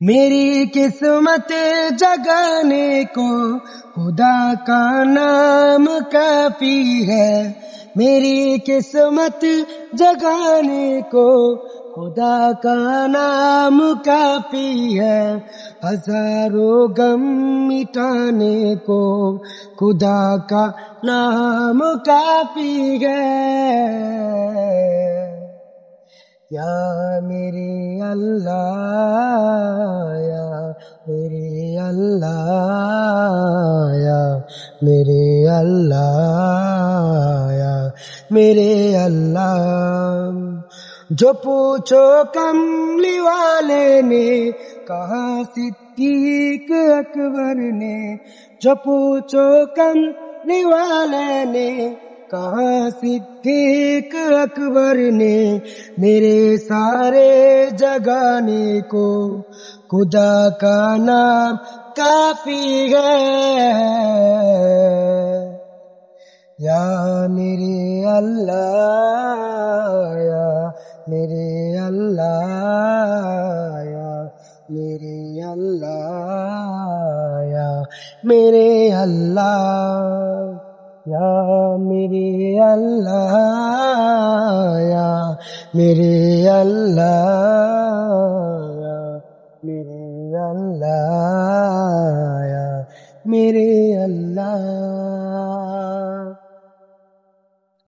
میری قسمت جگانے کو خدا کا نام کافی ہے، میری قسمت جگانے کو خدا کا نام کافی ہے، ہزاروں غم مٹانے کو خدا کا نام کافی ہے۔ یا میرے اللہ، یا میرے اللہ، یا میرے اللہ، یا میرے اللہ۔ جو پوچھو کملی والے نے کہا صدیق اکبر نے، جو پوچھو کملی والے نے کہا صدیق اکبر نے، میرے سارے جگانے کو خدا کا نام کافی ہے۔ یا میرے اللہ، یا میرے اللہ، یا میرے اللہ، یا میرے اللہ، یا میرے اللہ، یا میرے اللہ۔